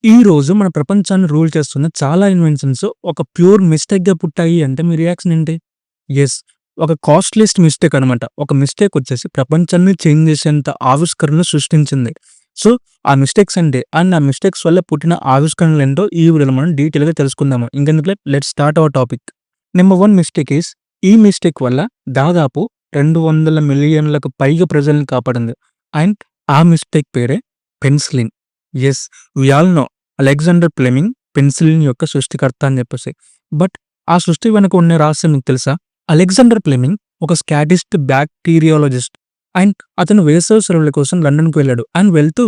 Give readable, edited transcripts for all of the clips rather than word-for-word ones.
ఈ రోజు మన ప్రపంచాన్ని రూల్ చేస్తున్న చాలా ఇన్వెన్షన్స్ ఒక ప్యూర్ మిస్టేక్‌గా పుట్టాయి అంటే మీ రియాక్షన్ ఏంటి? యెస్. ఒక కాస్ట్‌లీయెస్ట్ మిస్టేక్ అనమాట. ఒక మిస్టేక్ వచ్చేసి ప్రపంచాన్ని చేంజ్ చేసేంత ఆవిష్కరణలు సృష్టించింది. సో, ఆ మిస్టేక్స్ ఏంటి? అండ్ ఆ మిస్టేక్స్ వల్ల పుట్టిన ఆవిష్కరణలేంటో ఈ వీడియోలో మనం డీటెయిల్‌గా తెలుసుకుందాము. ఇంకెందుకు late let's start our topic. Number 1 mistake is ఈ మిస్టేక్ వల్ల దాదాపు 200 మిలియన్‌లకు పైగా ప్రజల్ని కాపాడింది. అండ్ ఆ మిస్టేక్ పేరే penicillin. Yes. We all know Alexander Fleming penicillin యొక్క సృష్టికర్త అని చెప్పేసి. బట్ ఆ సృష్టి వెనుక ఉన్న రహస్యం మీకు తెలుసా? అలెగ్జాండర్ ఫ్లెమింగ్ ఒక స్కాటిస్ట్ బ్యాక్టీరియాలజిస్ట్. అండ్ అతను వేసవి సెలవుల కోసం లండన్‌కి వెళ్ళాడు. అండ్ వెళ్తూ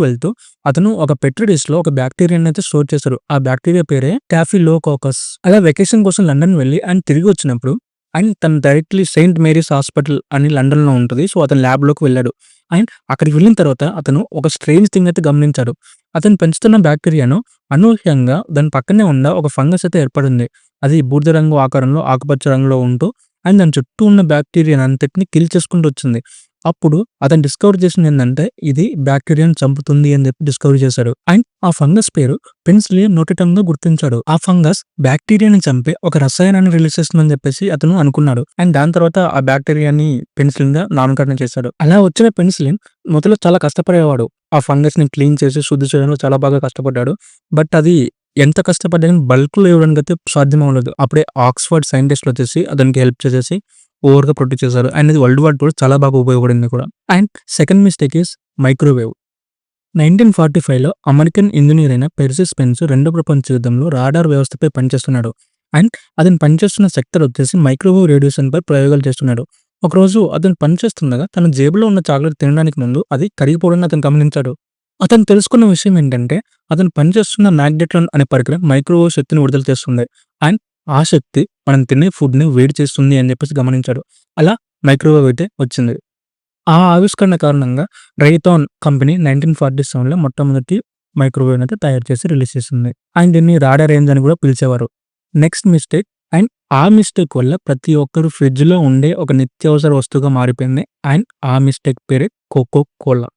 అతను ఒక పెట్రి డిష్‌లో ఒక బ్యాక్టీరియాని అయితే స్టోర్ చేశారు. ఆ బ్యాక్టీరియా పేరే స్టాఫిలోకోకస్. అలా వెకేషన్ కోసం లండన్ వెళ్ళి అండ్ తిరిగి వచ్చినప్పుడు అండ్ తను డైరెక్ట్‌లీ సెయింట్ మేరీస్ హాస్పిటల్ అని లండన్‌లో ఉంటది. సో, అతను ల్యాబ్‌లోకి వెళ్ళాడు. అండ్ అక్కడికి వెళ్ళిన తర్వాత అతను ఒక స్ట్రేంజ్ థింగ్ అయితే గమనించాడు. అతను పెంచుతున్న బ్యాక్టీరియాను అనూహ్యంగా దాని పక్కనే ఉన్న ఒక ఫంగస్ అయితే ఏర్పడింది. అది బూడిద రంగు ఆకారంలో ఆకుపచ్చ రంగులో ఉంటూ అండ్ దాని చుట్టూ ఉన్న బ్యాక్టీరియానంతటిని కిల్ చేసుకుంటూ వచ్చింది. అప్పుడు అతను డిస్కవర్ చేసిందేందంటే ఇది బ్యాక్టీరియాని చంపుతుంది అని చెప్పి డిస్కవర్ చేశాడు. అండ్ ఆ ఫంగస్ పేరు పెన్సిలియం నోటిటమ్‌గా గుర్తించాడు. ఆ ఫంగస్ బ్యాక్టీరియాని చంపే ఒక రసాయనాన్ని రిలీజ్ చేస్తుందని చెప్పేసి అతను అనుకున్నాడు. అండ్ దాని తర్వాత ఆ బ్యాక్టీరియాని పెన్సిలిన్‌గా నామకరణం చేశాడు. అలా వచ్చిన పెన్సిలిన్ మొదట్లో చాలా కష్టపడేవాడు. ఆ ఫంగస్‌ని క్లీన్ చేసి శుద్ధి చేయడంలో చాలా బాగా కష్టపడ్డాడు. బట్ అది ఎంత కష్టపడ్డా గాని బల్క్‌లో ఇవ్వడానికైతే సాధ్యం అవ్వలేదు. అప్పుడే ఆక్స్‌ఫర్డ్ సైంటిస్ట్‌లు వచ్చేసి అతనికి హెల్ప్ చేసేసి ఓవర్‌గా ప్రొటెక్ట్ చేశారు. అండ్ ఇది వరల్డ్ వార్ కూడా చాలా బాగా ఉపయోగపడింది కూడా. And second mistake is microwave. 1945లో అమెరికన్ ఇంజినీర్ అయిన పెర్సీ స్పెన్స్ రెండో ప్రపంచ యుద్ధంలో రాడార్ వ్యవస్థపై పనిచేస్తున్నాడు. అండ్ అతను పనిచేస్తున్న సెక్టర్ వచ్చేసి మైక్రోవేవ్ రేడియేషన్‌పై ప్రయోగాలు చేస్తున్నాడు. ఒకరోజు అతను పనిచేస్తుండగా తన జేబులో ఉన్న చాక్లెట్ తినడానికి ముందు అది కరిగిపోవడాన్ని అతను గమనించాడు. అతను తెలుసుకున్న విషయం ఏంటంటే అతను పనిచేస్తున్న మాగ్నెట్రాన్ అనే పరికరం మైక్రోవేవ్ శక్తిని విడుదల చేస్తుంది. అండ్ ఆ శక్తి మనం తినే ఫుడ్‌ని వేడి చేస్తుంది అని చెప్పేసి గమనించాడు. అలా మైక్రోవేవ్ అయితే వచ్చింది. ఆ ఆవిష్కరణ కారణంగా రైథాన్ కంపెనీ 1947లో మొట్టమొదటి మైక్రోవేవ్‌నైతే తయారు చేసి రిలీజ్ చేసింది. అండ్ దీన్ని రాడార్ రేంజ్ అని కూడా పిలిచేవారు. నెక్స్ట్ మిస్టేక్ అండ్ ఆ మిస్టేక్ వల్ల ప్రతి ఒక్కరు ఫ్రిడ్జ్‌లో ఉండే ఒక నిత్యావసర వస్తువుగా మారిపోయింది. అండ్ ఆ మిస్టేక్ పేరే కోకో కోలా.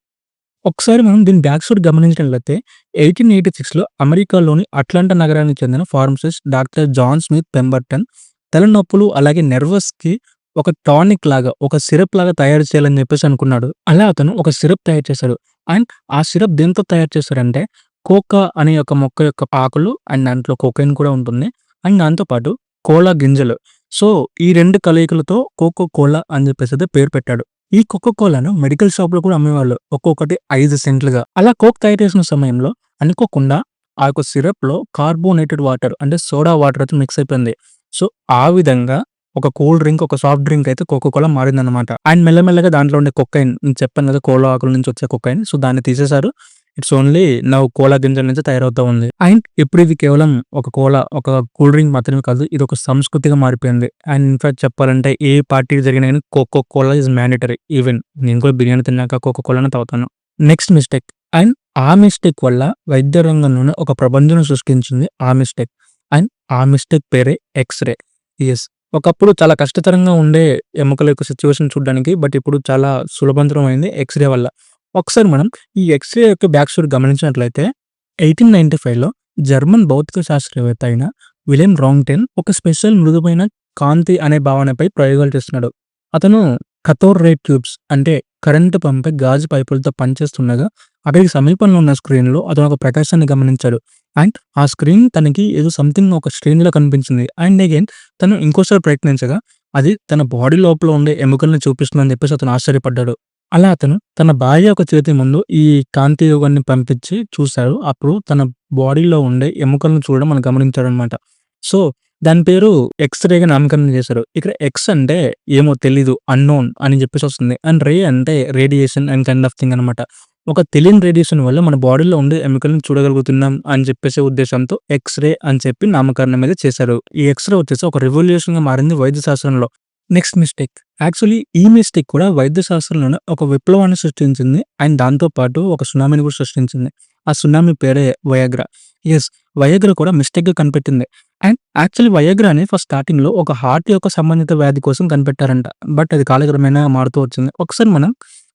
ఒకసారి మనం దీని బ్యాక్ స్టోరీ గమనించినట్లయితే 1886లో అమెరికాలోని అట్లాంటా నగరానికి చెందిన pharmacist doctor John Smith Pemberton తలనొప్పులు అలాగే నెర్వస్‌కి ఒక టానిక్ లాగా, ఒక సిరప్ లాగా తయారు చేయాలని చెప్పేసి అనుకున్నాడు. అలా అతను ఒక సిరప్ తయారు చేశాడు. అండ్ ఆ సిరప్ దేనితో తయారు చేశారంటే కోకా అనే ఒక మొక్క యొక్క ఆకులు అండ్ దాంట్లో కొకైన్ కూడా ఉంటుంది. అండ్ దాంతో పాటు కోలా గింజలు. సో, ఈ 2 కలయికలతో కోకో కోలా అని చెప్పేసి అయితే పేరు పెట్టాడు. ఈ కోకో కోలాను మెడికల్ షాప్‌లో కూడా అమ్మేవాళ్ళు. ఒక్కొక్కటి 5 సెంట్లుగా. అలా కోక్ తయారు చేసిన సమయంలో అనుకోకుండా ఆ యొక్క సిరప్‌లో కార్బోనేటెడ్ వాటర్ అంటే సోడా వాటర్ అయితే మిక్స్ అయిపోయింది. సో, ఆ విధంగా ఒక కూల్ డ్రింక్, ఒక సాఫ్ట్ డ్రింక్ అయితే కోకో కోలా మారిందన్నమాట. అండ్ మెల్లమెల్లగా దాంట్లో ఉండే కొకైన్ నేను చెప్పాను కదా! కోలా ఆకుల నుంచి వచ్చే కొకైన్. సో, దాన్ని తీసేశారు. ఇట్స్ ఓన్లీ నౌ కోలా గింజల నుంచి తయారవుతా ఉంది. అండ్ ఇప్పుడు ఇది కేవలం ఒక కోలా, ఒక కూల్ డ్రింక్ మాత్రమే కాదు. ఇదొక సంస్కృతిగా మారిపోయింది. అండ్ ఇన్‌ఫాక్ట్ చెప్పాలంటే ఏ పార్టీ జరిగినా గాని Coca Cola is mandatory. Even నేను కూడా బిర్యానీ తిన్నాక కోకో కోలానే తాగుతాను. నెక్స్ట్ మిస్టేక్ అండ్ ఆ మిస్టేక్ వల్ల వైద్య రంగంలోనే ఒక ప్రపంచం సృష్టించింది ఆ మిస్టేక్. అండ్ ఆ మిస్టేక్ పేరే ఎక్స్‌రే. యెస్. ఒకప్పుడు చాలా కష్టతరంగా ఉండే ఎముకల యొక్క సిట్యుయేషన్ చూడ్డానికి. బట్ ఇప్పుడు చాలా సులభంతరం అయింది ఎక్స్‌రే వల్ల. ఒకసారి మనం ఈ ఎక్స్‌రే యొక్క బ్యాక్ స్టోరీ గమనించినట్లయితే 1895లో జర్మన్ భౌతిక శాస్త్రవేత్త అయిన విలెమ్ రాంగ్టెన్ ఒక స్పెషల్ మృదువైన కాంతి అనే భావనపై ప్రయోగాలు చేస్తున్నాడు. అతను కథోర్ రే ట్యూబ్స్ అంటే కరెంట్ పంపే గాజు పైపులతో పనిచేస్తుండగా అక్కడికి సమీపంలో ఉన్న స్క్రీన్‌లో అతను ఒక ప్రకాశాన్ని గమనించాడు. అండ్ ఆ స్క్రీన్ తనకి ఏదో సంథింగ్ ఒక స్ట్రేంజ్‌లా కనిపించింది. అండ్ అగైన్ తను ఇంకోసారి ప్రయత్నించగా అది తన బాడీ లోపల ఉండే ఎముకల్ని చూపిస్తుందని చెప్పేసి అతను ఆశ్చర్యపడ్డాడు. అలా అతను తన భార్య యొక్క చేతి ముందు ఈ కాంతి యుగాన్ని పంపించి చూసాడు. అప్పుడు తన బాడీలో ఉండే ఎముకలను చూడడం మనం గమనించాడనమాట. సో, దాని పేరు ఎక్స్‌రేగా నామకరణం చేశారు. ఇక్కడ ఎక్స్ అంటే ఏమో తెలీదు, అన్‌నోన్ అని చెప్పేసి వస్తుంది. అండ్ రే అంటే radiation and kind of thing అనమాట. ఒక తెలియని రేడియేషన్ వల్ల మన బాడీలో ఉండే ఎముకలను చూడగలుగుతున్నాం అని చెప్పేసే ఉద్దేశంతో ఎక్స్‌రే అని చెప్పి నామకరణం అయితే చేశారు. ఈ ఎక్స్‌రే వచ్చేసి ఒక రివల్యూషన్‌గా మారింది వైద్య శాస్త్రంలో. Next mistake. యాక్చువల్లీ ఈ మిస్టేక్ కూడా వైద్య శాస్త్రంలోనే ఒక విప్లవాన్ని సృష్టించింది. అండ్ దాంతో పాటు ఒక సునామీని కూడా సృష్టించింది. ఆ సునామీ పేరే వయాగ్రా. యెస్. వయాగ్రా కూడా మిస్టేక్‌గా కనిపెట్టింది. అండ్ యాక్చువల్లీ వయాగ్రా అనేది ఫస్ట్ స్టార్టింగ్‌లో ఒక హార్ట్ యొక్క సంబంధిత వ్యాధి కోసం కనిపెట్టారంట. బట్ అది కాలక్రమేణా మారుతూ వచ్చింది. ఒకసారి మనం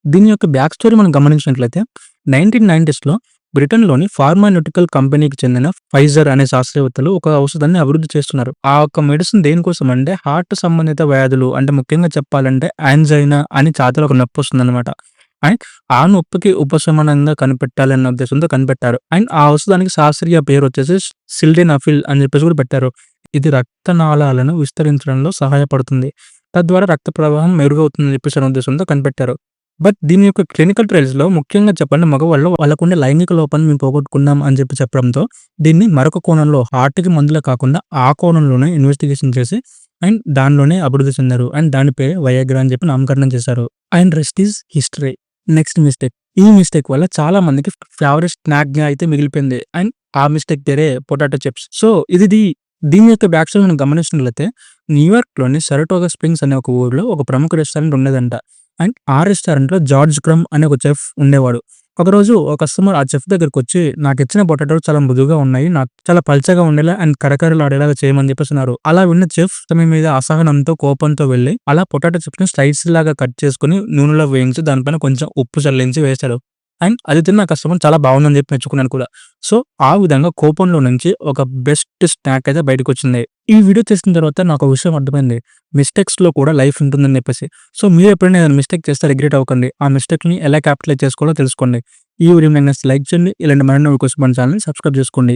దీని యొక్క బ్యాక్ స్టోరీ మనం గమనించినట్లయితే 1990స్‌లో బ్రిటన్‌లోని ఫార్మాన్యూటికల్ కంపెనీకి చెందిన ఫైజర్ అనే శాస్త్రవేత్తలు ఒక ఔషధాన్ని అభివృద్ధి చేస్తున్నారు. ఆ ఒక్క మెడిసిన్ దేనికోసం అంటే హార్ట్ సంబంధిత వ్యాధులు అంటే ముఖ్యంగా చెప్పాలంటే యాంజైనా అని ఛాతీలో ఒక నొప్పి వస్తుందన్నమాట. అండ్ ఆ నొప్పికి ఉపశమనంగా కనిపెట్టాలన్న ఉద్దేశంతో కనిపెట్టారు. అండ్ ఆ ఔషధానికి శాస్త్రీయ పేరు వచ్చేసి సిల్డెనాఫిల్ అని చెప్పేసి కూడా పెట్టారు. ఇది రక్తనాళాలను విస్తరించడంలో సహాయపడుతుంది. తద్వారా రక్త ప్రవాహం మెరుగవుతుందని చెప్పేసి అనే ఉద్దేశంతో కనిపెట్టారు. బట్ దీని యొక్క క్లినికల్ ట్రయల్స్‌లో ముఖ్యంగా చెప్పండి మగవాళ్ళు వాళ్ళకుండే లైంగిక లోపాన్ని మేము పోగొట్టుకున్నాం అని చెప్పడంతో దీన్ని మరొక కోణంలో హార్ట్‌కి మందులా కాకుండా ఆ కోణంలోనే ఇన్వెస్టిగేషన్ చేసి అండ్ దానిలోనే అభివృద్ధి చెందారు. అండ్ దాని పేరే వయాగ్రా అని చెప్పి నామకరణం చేశారు. And rest is history. Next mistake. ఈ మిస్టేక్ వల్ల చాలా మందికి ఫేవరెట్ స్నాక్‌గా అయితే మిగిలిపోయింది. అండ్ ఆ మిస్టేక్ పేరే పొటాటో చిప్స్. సో దీని యొక్క బ్యాక్ స్టోరీ మనం గమనించినట్లయితే న్యూయార్క్‌లోని సరటోగా స్ప్రింగ్స్ అనే ఒక ఊర్లో ఒక ప్రముఖ రెస్టారెంట్ ఉండేదంట. అండ్ ఆ రెస్టారెంట్‌లో జార్జ్ క్రమ్ అనే ఒక చెఫ్ ఉండేవాడు. ఒకరోజు ఒక కస్టమర్ ఆ చెఫ్ దగ్గరకొచ్చి నాకిచ్చిన పొటాటోలు చాలా మృదువుగా ఉన్నాయి. నాకు చాలా పల్చగా ఉండేలా అండ్ కరకరలాడేలాగా చేయమని చెప్పేసన్నారు. అలా విన్న చెఫ్ తమ మీద అసహనంతో, కోపంతో వెళ్లి అలా పొటాటో చిప్స్‌ని స్లైస్ లాగా కట్ చేసుకొని నూనెలో వేయించి దానిపైన కొంచెం ఉప్పు చల్లించి వేశాడు. అండ్ అది తిన్న కస్టమర్ చాలా బాగుందని చెప్పి మెచ్చుకున్నాను కూడా. సో, ఆ విధంగా కోపంలో నుంచి ఒక బెస్ట్ స్నాక్ అయితే బయటకొచ్చింది. ఈ వీడియో చేసిన తర్వాత నాకో విషయం అర్థమైంది. మిస్టేక్స్‌లో కూడా లైఫ్ ఉంటుందని చెప్పేసి. సో, మీరు ఎప్పుడైనా ఏదైనా మిస్టేక్ చేస్తే రిగ్రెట్ అవ్వకండి. ఆ మిస్టేక్‌ని ఎలా క్యాపిటలైజ్ చేసుకోవాలో తెలుసుకోండి. ఈ వీడియో నచ్చితే లైక్ చేయండి. ఇలాంటి మరిన్ని వీడియోస్ కోసం మన ఛానెల్‌ని సబ్స్క్రైబ్ చేసుకోండి.